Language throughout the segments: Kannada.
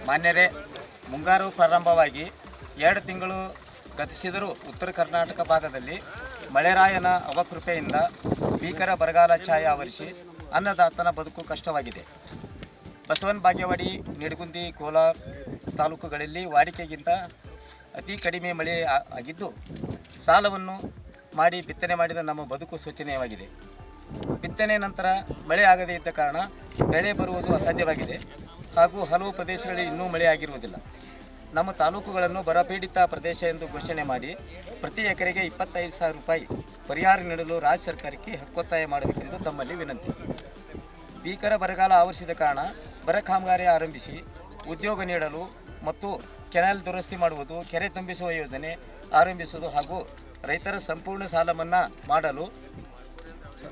ಮಾನ್ಯರೇ, ಮುಂಗಾರು ಪ್ರಾರಂಭವಾಗಿ 2 ತಿಂಗಳು ಗತಿಸಿದರೂ ಉತ್ತರ ಕರ್ನಾಟಕ ಭಾಗದಲ್ಲಿ ಮಳೆರಾಯನ ಅವಕೃಪೆಯಿಂದ ಭೀಕರ ಬರಗಾಲ ಛಾಯೆ ಆವರಿಸಿ ಅನ್ನದಾತನ ಬದುಕು ಕಷ್ಟವಾಗಿದೆ. ಬಸವನ ಬಾಗೇವಾಡಿ, ನಿಡಗುಂದಿ, ಕೋಲಾರ ತಾಲೂಕುಗಳಲ್ಲಿ ವಾಡಿಕೆಗಿಂತ ಅತಿ ಕಡಿಮೆ ಮಳೆ ಆಗಿದ್ದು ಸಾಲವನ್ನು ಮಾಡಿ ಬಿತ್ತನೆ ಮಾಡಿದ ನಮ್ಮ ಬದುಕು ಶೋಚನೀಯವಾಗಿದೆ. ಬಿತ್ತನೆ ನಂತರ ಮಳೆ ಆಗದೇ ಇದ್ದ ಕಾರಣ ಬೆಳೆ ಬರುವುದು ಅಸಾಧ್ಯವಾಗಿದೆ ಹಾಗೂ ಹಲವು ಪ್ರದೇಶಗಳಲ್ಲಿ ಇನ್ನೂ ಮಳೆ ಆಗಿರುವುದಿಲ್ಲ. ನಮ್ಮ ತಾಲೂಕುಗಳನ್ನು ಬರಪೀಡಿತ ಪ್ರದೇಶ ಎಂದು ಘೋಷಣೆ ಮಾಡಿ ಪ್ರತಿ ಎಕರೆಗೆ 25,000 ರೂಪಾಯಿ ಪರಿಹಾರ ನೀಡಲು ರಾಜ್ಯ ಸರ್ಕಾರಕ್ಕೆ ಹಕ್ಕೊತ್ತಾಯ ಮಾಡಬೇಕೆಂದು ತಮ್ಮಲ್ಲಿ ವಿನಂತಿ. ಭೀಕರ ಬರಗಾಲ ಆವರಿಸಿದ ಕಾರಣ ಬರ ಕಾಮಗಾರಿ ಆರಂಭಿಸಿ ಉದ್ಯೋಗ ನೀಡಲು ಮತ್ತು ಕೆನಾಲ್ ದುರಸ್ತಿ ಮಾಡುವುದು, ಕೆರೆ ತುಂಬಿಸುವ ಯೋಜನೆ ಆರಂಭಿಸುವುದು ಹಾಗೂ ರೈತರ ಸಂಪೂರ್ಣ ಸಾಲ ಮನ್ನಾ ಮಾಡಲು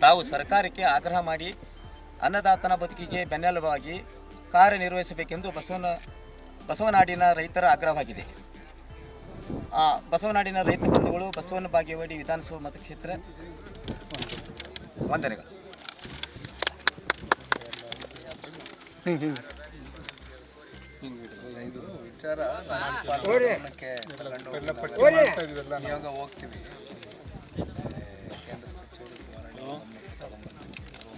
ತಾವು ಸರ್ಕಾರಕ್ಕೆ ಆಗ್ರಹ ಮಾಡಿ ಅನ್ನದಾತನ ಬದುಕಿಗೆ ಬೆನ್ನೆಲುಬಾಗಿ ಕಾರ್ಯನಿರ್ವಹಿಸಬೇಕೆಂದು ಬಸವನಾಡಿನ ರೈತರ ಆಗ್ರಹವಾಗಿದೆ. ಬಸವನಾಡಿನ ರೈತ ಬಂಧುಗಳು, ಬಸವನ ಬಾಗೇವಾಡಿ ವಿಧಾನಸಭಾ ಮತಕ್ಷೇತ್ರ, ವಂದನೆಗಳು. ಇದು ವಿಚಾರ ನಿಯೋಗ ಹೋಗ್ತೀವಿ. ಕೇಂದ್ರ ಸಚಿವರು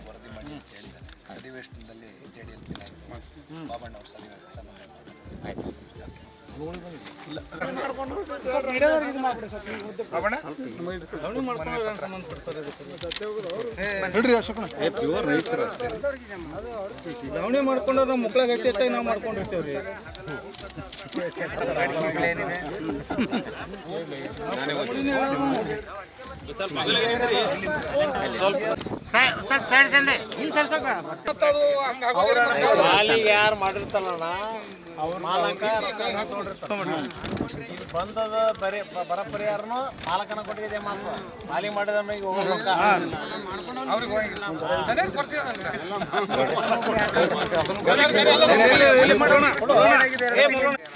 ವರದಿ ಮಾಡಿ ಅಂತ ಹೇಳಿದ್ದಾರೆ. ಅಧಿವೇಶನದಲ್ಲಿ JDS ಬಾಬಣ್ಣ ಅವರು ಸನ್ಮಾನ ಆಯಿತು ಸರ್. ಲಾವಣಿ ಮಾಡ್ಕೊಂಡ್ರೆ ನಾವು ಮುಕ್ಳಾಗ ಹೆಚ್ಚಾಗಿ ನಾವು ಮಾಡ್ಕೊಂಡಿರ್ತೇವ್ರಿ. ಯಾರು ಮಾಡಿರ್ತಾರಣ್ಣ ಬಂದದ ಬರ ಪರಿಹಾರನು ಮಾಲಕನ ಕೊಟ್ಟಿದೆ. ಮಾತ್ರ ಮಾಲಿಗೆ ಮಾಡಿದ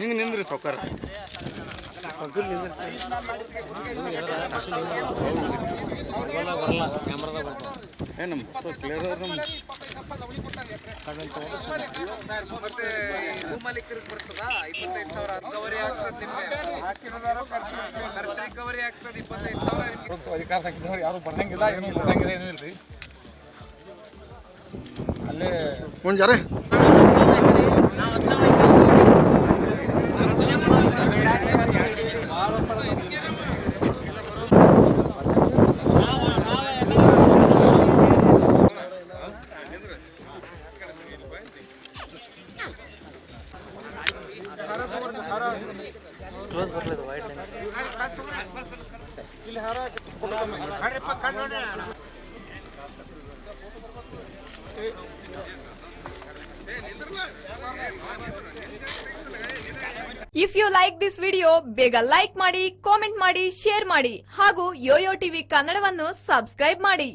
ಹಿಂಗೆ ನಿಂದ್ರಿ ಸೌಕರ್. ಮತ್ತೆ ಭೂಮಾಲೀಕರಿಗೆ ಬರ್ತದ 25,000 ರಿಕವರಿ ಆಗ್ತದೆ. ಖರ್ಚು ರಿಕವರಿ ಆಗ್ತದೆ 25,000. ಅಧಿಕಾರದಾಗಿದ್ದವ್ರು ಯಾರು ಬರ್ದಂಗಿಲ್ಲ, ಏನೂ ಕೊಡಂಗಿಲ್ಲ, ಏನೂ ಇಲ್ರಿ. ಅಲ್ಲೇ ಮುಂಜಾರೆ if you like this video ಬೇಗ ಲೈಕ್ ಮಾಡಿ, ಕಾಮೆಂಟ್ ಮಾಡಿ, ಶೇರ್ ಮಾಡಿ ಹಾಗೂ ಯೋಯೋ ಟಿವಿ ಕನ್ನಡವನ್ನು ಸಬ್ಸ್ಕ್ರೈಬ್ ಮಾಡಿ.